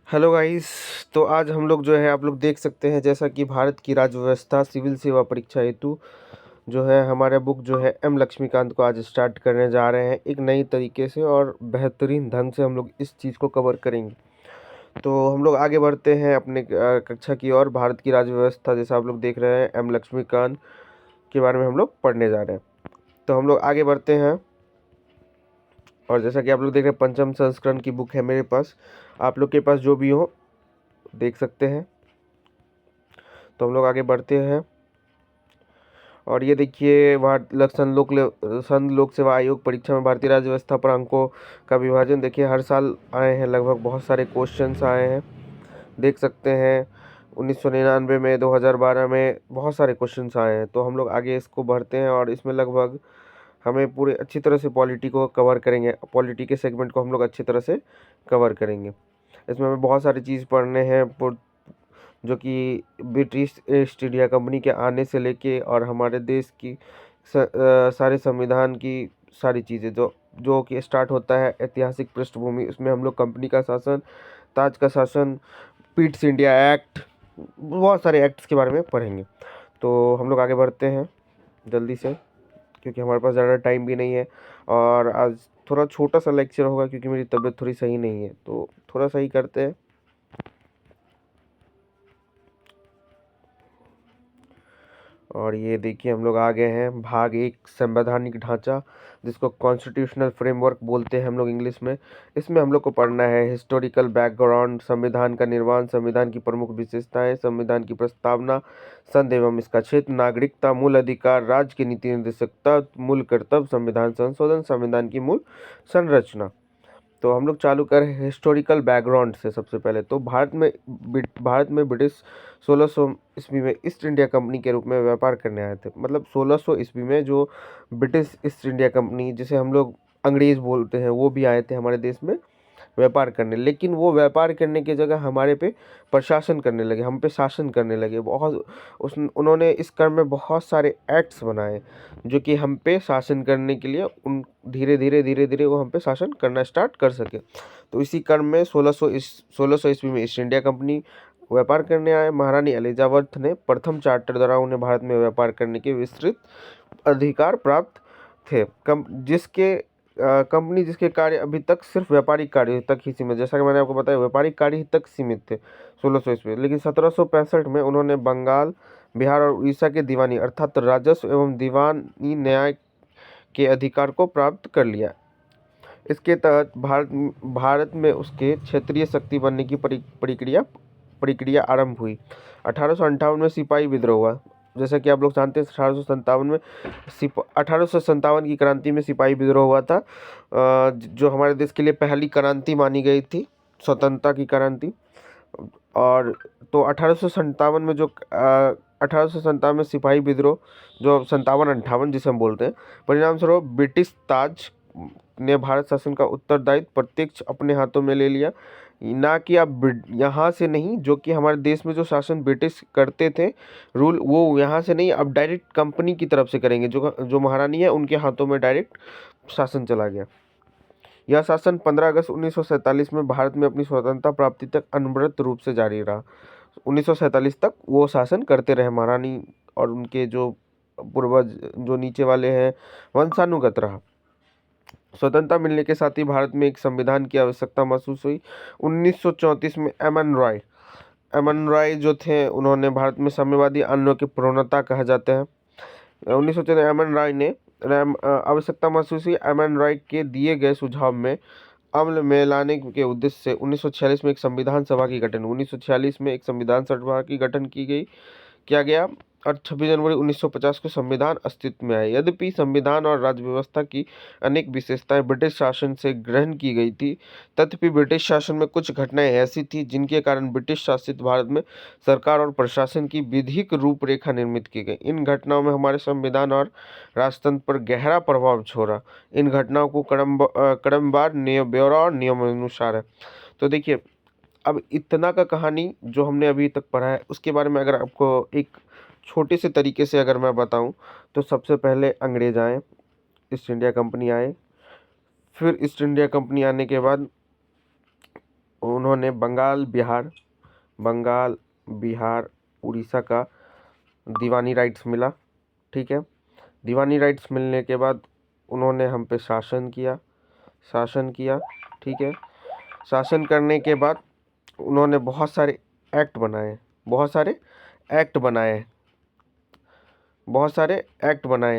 Hello guys. तो आज हम लोग जो है आप लोग देख सकते हैं जैसा कि भारत की राज्य व्यवस्था सिविल सेवा परीक्षा हेतु जो है हमारा बुक जो है एम लक्ष्मीकांत को आज स्टार्ट करने जा रहे हैं एक नई तरीके से और बेहतरीन ढंग से हम लोग इस चीज़ को कवर करेंगे। तो हम लोग आगे बढ़ते हैं अपने कक्षा की ओर। भारत की राज्य व्यवस्था जैसा आप लोग देख रहे हैं एम लक्ष्मीकांत के बारे में हम लोग पढ़ने जा रहे हैं। तो हम लोग आगे बढ़ते हैं और जैसा कि आप लोग देख रहे हैं पंचम संस्करण की बुक है मेरे पास। आप लोग के पास जो भी हो देख सकते हैं। तो हम लोग आगे बढ़ते हैं और ये देखिए संघ लोक सेवा आयोग परीक्षा में भारतीय राज्य व्यवस्था पर अंकों का विभाजन देखिए हर साल आए हैं। लगभग बहुत सारे क्वेश्चंस आए हैं, देख सकते हैं। 1999 में, 2012 में बहुत सारे क्वेश्चंस आए हैं। तो हम लोग आगे इसको बढ़ते हैं और इसमें लगभग हमें पूरे अच्छी तरह से पॉलिटी को कवर करेंगे। पॉलिटी के सेगमेंट को हम लोग अच्छी तरह से कवर करेंगे। इसमें हमें बहुत सारी चीज़ पढ़ने हैं जो कि ब्रिटिश ईस्ट इंडिया कंपनी के आने से लेके और हमारे देश की सारे संविधान की सारी चीज़ें जो जो कि स्टार्ट होता है ऐतिहासिक पृष्ठभूमि। उसमें हम लोग कंपनी का शासन, ताज का शासन, पिट्स इंडिया एक्ट, बहुत सारे एक्ट्स के बारे में पढ़ेंगे। तो हम लोग आगे बढ़ते हैं जल्दी से क्योंकि हमारे पास ज़्यादा टाइम भी नहीं है और आज थोड़ा छोटा सा लेक्चर होगा क्योंकि मेरी तबीयत थोड़ी सही नहीं है। तो थोड़ा सही करते हैं। और ये देखिए हम लोग आ गए हैं भाग 1 संवैधानिक ढांचा, जिसको कॉन्स्टिट्यूशनल फ्रेमवर्क बोलते हैं हम लोग इंग्लिश में। इसमें हम लोग को पढ़ना है हिस्टोरिकल बैकग्राउंड, संविधान का निर्माण, संविधान की प्रमुख विशेषताएं, संविधान की प्रस्तावना, संघ एवं इसका क्षेत्र, नागरिकता, मूल अधिकार, राज्य की नीति निर्देशकता, मूल कर्तव्य, संविधान संशोधन, संविधान की मूल संरचना। तो हम लोग चालू करें हिस्टोरिकल बैकग्राउंड से। सबसे पहले तो भारत में ब्रिटिश 1600 ईस्वी में ईस्ट इंडिया कंपनी के रूप में व्यापार करने आए थे। मतलब 1600 ईस्वी में जो ब्रिटिश ईस्ट इंडिया कंपनी, जिसे हम लोग अंग्रेज बोलते हैं, वो भी आए थे हमारे देश में व्यापार करने। लेकिन वो व्यापार करने की जगह हमारे पे प्रशासन करने लगे, हम पे शासन करने लगे। बहुत उन्होंने इस क्रम में बहुत सारे एक्ट्स बनाए जो कि हम पे शासन करने के लिए उन धीरे धीरे वो हम पे शासन करना स्टार्ट कर सके। तो इसी क्रम में 1600 ईस्वी में ईस्ट इंडिया कंपनी व्यापार करने आए। महारानी एलिजाबेथ ने प्रथम चार्टर द्वारा उन्हें भारत में व्यापार करने के विस्तृत अधिकार प्राप्त थे। कंपनी जिसके कार्य अभी तक सिर्फ व्यापारिक कार्य तक ही सीमित, जैसा कि मैंने आपको बताया व्यापारिक कार्य ही तक सीमित थे 1600 ईस्वी। लेकिन 1765 में उन्होंने बंगाल, बिहार और उड़ीसा के दीवानी अर्थात राजस्व एवं दीवानी न्याय के अधिकार को प्राप्त कर लिया। इसके तहत भारत में उसके क्षेत्रीय शक्ति बनने की प्रक्रिया प्रक्रिया आरंभ हुई। 1858 में सिपाही विद्रोह हुआ। जैसा कि आप लोग जानते हैं 1857 की क्रांति में सिपाही विद्रोह हुआ था, जो हमारे देश के लिए पहली क्रांति मानी गई थी, स्वतंत्रता की क्रांति। और तो 1857 में जो 1857 में सिपाही विद्रोह, जो 57-58 जिसे हम बोलते हैं, परिणाम स्वरूप ब्रिटिश ताज ने भारत शासन का उत्तरदायित्व प्रत्यक्ष अपने हाथों में ले लिया। ना कि अब यहाँ से नहीं, जो कि हमारे देश में जो शासन ब्रिटिश करते थे रूल, वो यहाँ से नहीं, अब डायरेक्ट कंपनी की तरफ से करेंगे। जो महारानी है उनके हाथों में डायरेक्ट शासन चला गया। यह शासन 15 अगस्त 1947 में भारत में अपनी स्वतंत्रता प्राप्ति तक अनवरत रूप से जारी रहा। 1947 तक वो शासन करते रहे महारानी, और उनके जो पूर्वज जो नीचे वाले हैं वंशानुगत रहा। स्वतंत्रता मिलने के साथ ही भारत में एक संविधान की आवश्यकता महसूस हुई। 1934 में एमन रॉय जो थे, उन्होंने भारत में साम्यवादी आंदोलन की प्रणेता कहा जाते हैं। 1914 एमन रॉय ने आवश्यकता महसूस हुई। एमन रॉय के दिए गए सुझाव में अमल में लाने के उद्देश्य से 1946 में एक संविधान सभा की गठन 1946 में एक संविधान सभा की गठन किया गया और 26 जनवरी 1950 को संविधान अस्तित्व में आया। यद्यपि संविधान और राज्य व्यवस्था की अनेक विशेषताएं ब्रिटिश शासन से ग्रहण की गई थी, तथापि ब्रिटिश शासन में कुछ घटनाएं ऐसी थी जिनके कारण ब्रिटिश शासित भारत में सरकार और प्रशासन की विधिक रूपरेखा निर्मित की गई। इन घटनाओं में हमारे संविधान और राजतंत्र पर गहरा प्रभाव छोड़ा। इन घटनाओं को क्रमवार ब्यौरा और नियमानुसार है। तो देखिए, अब इतना का कहानी जो हमने अभी तक पढ़ा है उसके बारे में अगर आपको एक छोटे से तरीके से अगर मैं बताऊं, तो सबसे पहले अंग्रेज आए, ईस्ट इंडिया कंपनी आए। फिर ईस्ट इंडिया कंपनी आने के बाद उन्होंने बंगाल बिहार उड़ीसा का दीवानी राइट्स मिला। ठीक है, दीवानी राइट्स मिलने के बाद उन्होंने हम पे शासन किया। ठीक है, शासन करने के बाद उन्होंने बहुत सारे एक्ट बनाए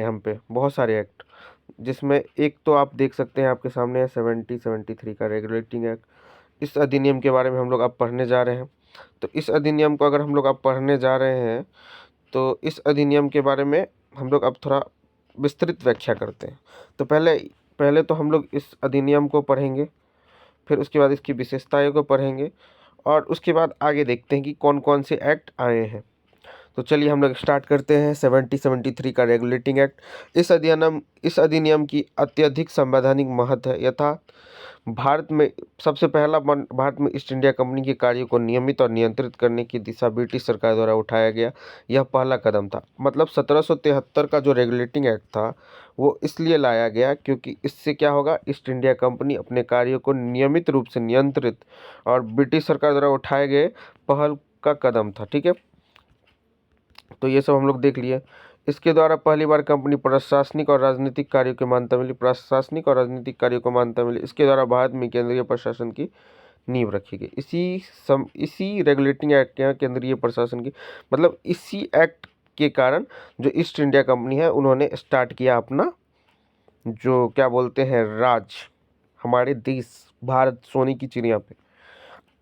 हम पे, बहुत सारे एक्ट, जिसमें एक तो आप देख सकते हैं, आपके सामने है 73 का रेगुलेटिंग एक्ट। इस अधिनियम के बारे में हम लोग अब पढ़ने जा रहे हैं। तो इस अधिनियम को अगर हम लोग अब पढ़ने जा रहे हैं तो इस अधिनियम के बारे में हम लोग अब थोड़ा विस्तृत व्याख्या करते हैं। तो पहले तो हम लोग इस अधिनियम को पढ़ेंगे, फिर उसके बाद इसकी विशेषताओं को पढ़ेंगे, और उसके बाद आगे देखते हैं कि कौन कौन से एक्ट आए हैं। तो चलिए हम लोग स्टार्ट करते हैं 73 का रेगुलेटिंग एक्ट। इस अधिनियम की अत्यधिक संवैधानिक महत्व है। भारत में ईस्ट इंडिया कंपनी के कार्यों को नियमित और नियंत्रित करने की दिशा ब्रिटिश सरकार द्वारा उठाया गया यह पहला कदम था। मतलब 1773 का जो रेगुलेटिंग एक्ट था वो इसलिए लाया गया क्योंकि इससे क्या होगा, ईस्ट इंडिया कंपनी अपने कार्यों को नियमित रूप से नियंत्रित और ब्रिटिश सरकार द्वारा उठाए गए पहल का कदम था। ठीक है, तो ये सब हम लोग देख लिए। इसके द्वारा पहली बार कंपनी प्रशासनिक और राजनीतिक कार्यों को मान्यता मिली। इसके द्वारा भारत में केंद्रीय प्रशासन की नींव रखी गई। इसी रेगुलेटिंग एक्ट के केंद्रीय प्रशासन की, मतलब इसी एक्ट के कारण जो ईस्ट इंडिया कंपनी है उन्होंने स्टार्ट किया अपना जो क्या बोलते हैं राज, हमारे देश भारत सोने की चिड़िया पे।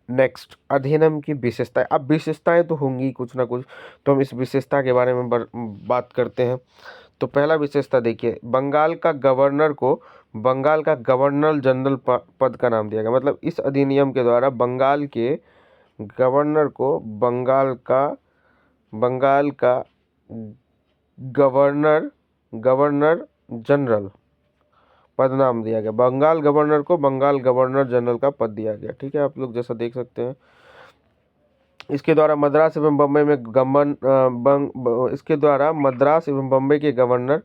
नेक्स्ट, अधिनियम की विशेषताएं। अब विशेषताएं तो होंगी कुछ ना कुछ, तो हम इस विशेषता के बारे में बात करते हैं। तो पहला विशेषता देखिए, बंगाल का गवर्नर जनरल पद का नाम दिया गया। मतलब इस अधिनियम के द्वारा बंगाल के गवर्नर को बंगाल का गवर्नर जनरल पद नाम दिया गया। बंगाल गवर्नर को बंगाल गवर्नर जनरल का पद दिया गया। ठीक है, आप लोग जैसा देख सकते हैं। इसके द्वारा मद्रास एवं बम्बई के गवर्नर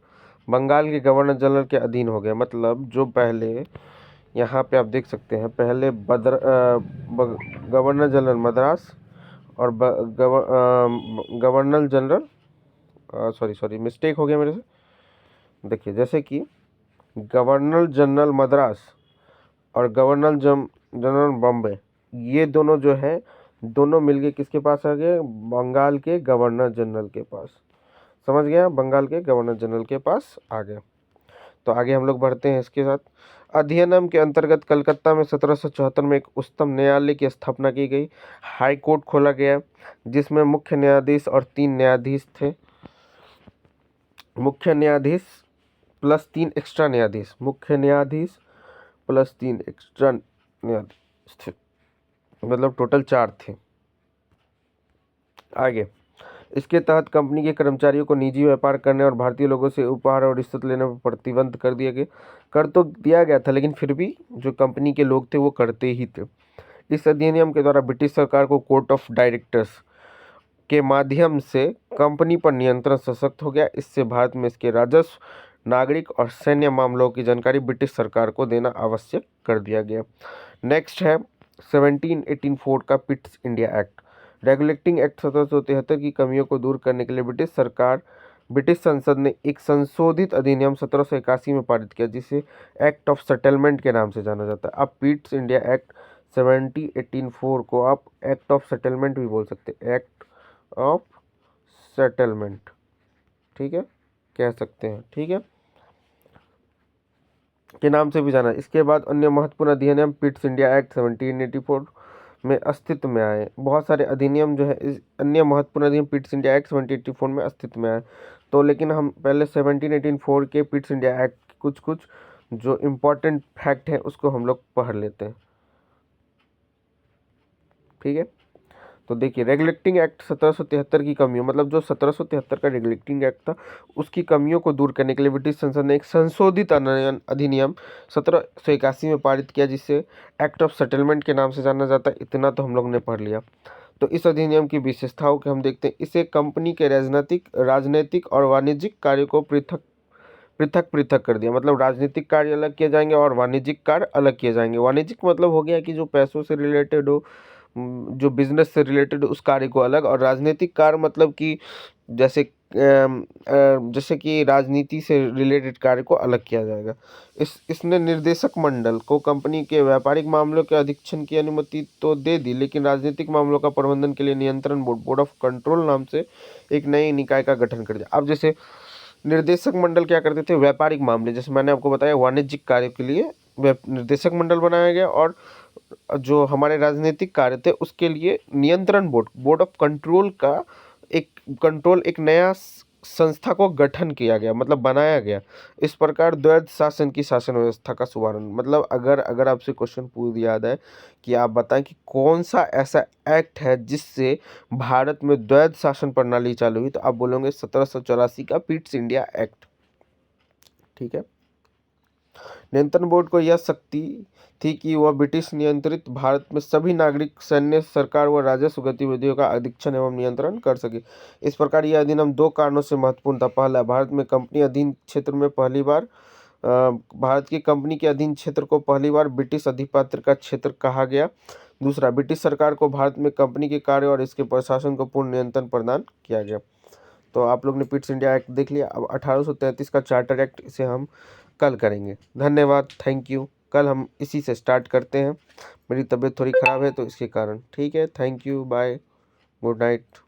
बंगाल के गवर्नर जनरल के अधीन हो गए। मतलब जो पहले यहाँ पे आप देख सकते हैं, पहले गवर्नर जनरल मद्रास और गवर्नर जनरल सॉरी मिस्टेक हो गया मेरे से। देखिए, जैसे कि गवर्नर जनरल मद्रास और गवर्नर जनरल बॉम्बे, ये दोनों जो है दोनों मिलके किसके पास आ गए, बंगाल के गवर्नर जनरल के पास। समझ गया, बंगाल के गवर्नर जनरल के पास आ गए। तो आगे हम लोग बढ़ते हैं इसके साथ। अधिनियम के अंतर्गत कलकत्ता में 1774 में एक उच्चतम न्यायालय की स्थापना की गई। हाई कोर्ट खोला गया जिसमें मुख्य न्यायाधीश और 3 न्यायाधीश थे। मुख्य न्यायाधीश प्लस 3 एक्स्ट्रा न्यायाधीश, मुख्य न्यायाधीश प्लस 3 एक्स्ट्रा न्यायाधीश थे, मतलब टोटल 4 थे। आगे, इसके तहत कंपनी के कर्मचारियों को निजी व्यापार करने और भारतीय लोगों से उपहार और रिश्वत लेने पर प्रतिबंध कर दिया गया। कर तो दिया गया था, लेकिन फिर भी जो कंपनी के लोग थे वो करते ही थे। इस अधिनियम के द्वारा ब्रिटिश सरकार को कोर्ट ऑफ डायरेक्टर्स के माध्यम से कंपनी पर नियंत्रण सशक्त हो गया। इससे भारत में इसके राजस्व, नागरिक और सैन्य मामलों की जानकारी ब्रिटिश सरकार को देना आवश्यक कर दिया गया। नेक्स्ट है 1784 का Pitt's India act. Regulating act 1773 की कमियों को दूर करने के लिए ब्रिटिश संसद ने एक संशोधित अधिनियम 1781 में पारित किया, जिसे एक्ट ऑफ सेटलमेंट के नाम से जाना जाता है। अब पिट्स इंडिया एक्ट 1784 को आप एक्ट ऑफ सेटलमेंट भी बोल सकते हैं, एक्ट ऑफ सेटलमेंट, ठीक है, कह सकते हैं, ठीक है, के नाम से भी जाना। इसके बाद अन्य महत्वपूर्ण अधिनियम पिट्स इंडिया एक्ट 1784 में अस्तित्व में आए। बहुत सारे अधिनियम जो है इस अन्य महत्वपूर्ण अधिनियम पिट्स इंडिया एक्ट 1784 में अस्तित्व में आए। तो लेकिन हम पहले 1784 के पिट्स इंडिया एक्ट कुछ जो इम्पोर्टेंट फैक्ट है उसको हम लोग पढ़ लेते हैं। ठीक है, तो देखिए, रेगुलेटिंग एक्ट 1773 की कमियों, मतलब जो 1773 का रेगुलेटिंग एक्ट था उसकी कमियों को दूर करने के लिए ब्रिटिश संसद ने एक संशोधित अधिनियम 1781 में पारित किया, जिसे एक्ट ऑफ सेटलमेंट के नाम से जाना जाता है। इतना तो हम लोग ने पढ़ लिया। तो इस अधिनियम की विशेषताओं के हम देखते हैं। इसे कंपनी के राजनीतिक और वाणिज्यिक कार्यों को पृथक पृथक कर दिया। मतलब राजनीतिक कार्य अलग किए जाएंगे और वाणिज्यिक कार्य अलग किए जाएंगे। वाणिज्यिक मतलब हो गया कि जो पैसों से रिलेटेड हो, जो बिजनेस से रिलेटेड उस कार्य को अलग, और राजनीतिक कार्य मतलब कि जैसे जैसे कि राजनीति से रिलेटेड कार्य को अलग किया जाएगा। इसने निर्देशक मंडल को कंपनी के व्यापारिक मामलों के अधीक्षण की अनुमति तो दे दी, लेकिन राजनीतिक मामलों का प्रबंधन के लिए नियंत्रण बोर्ड, बोर्ड ऑफ कंट्रोल नाम से एक नई निकाय का गठन कर दिया। अब जैसे निर्देशक मंडल क्या करते थे, व्यापारिक मामले, जैसे मैंने आपको बताया वाणिज्यिक कार्य के लिए निर्देशक मंडल बनाया गया, और जो हमारे राजनीतिक कार्य थे उसके लिए नियंत्रण बोर्ड, बोर्ड ऑफ कंट्रोल का एक नया संस्था को गठन किया गया, मतलब बनाया गया। इस प्रकार द्वैध शासन की शासन व्यवस्था का शुभारंभ। मतलब अगर आपसे क्वेश्चन पूछ दिया जाए कि आप बताएं कि कौन सा ऐसा एक्ट है जिससे भारत में द्वैध शासन प्रणाली चालू हुई, तो आप बोलोगे 1784 का पिट्स इंडिया एक्ट। ठीक है। नियंत्रण बोर्ड को यह शक्ति थी कि वह ब्रिटिश नियंत्रित भारत में सभी नागरिक, सैन्य, सरकार व राजस्व गतिविधियों का अधीक्षण एवं नियंत्रण कर सके। इस प्रकार यह अधिनियम दो कारणों से महत्वपूर्ण था। पहला, भारत में कंपनी अधीन क्षेत्र में पहली बार भारत की कंपनी के अधीन क्षेत्र को पहली बार ब्रिटिश अधिपत्य का क्षेत्र कहा गया। दूसरा, ब्रिटिश सरकार को भारत में कंपनी के कार्य और इसके प्रशासन को पूर्ण नियंत्रण प्रदान किया गया। तो आप लोग ने पिट्स इंडिया एक्ट देख लिया। अब 1833 का चार्टर एक्ट, इसे हम कल करेंगे। धन्यवाद, थैंक यू। कल हम इसी से स्टार्ट करते हैं। मेरी तबीयत थोड़ी ख़राब है तो इसके कारण। ठीक है, thank you, bye, good night.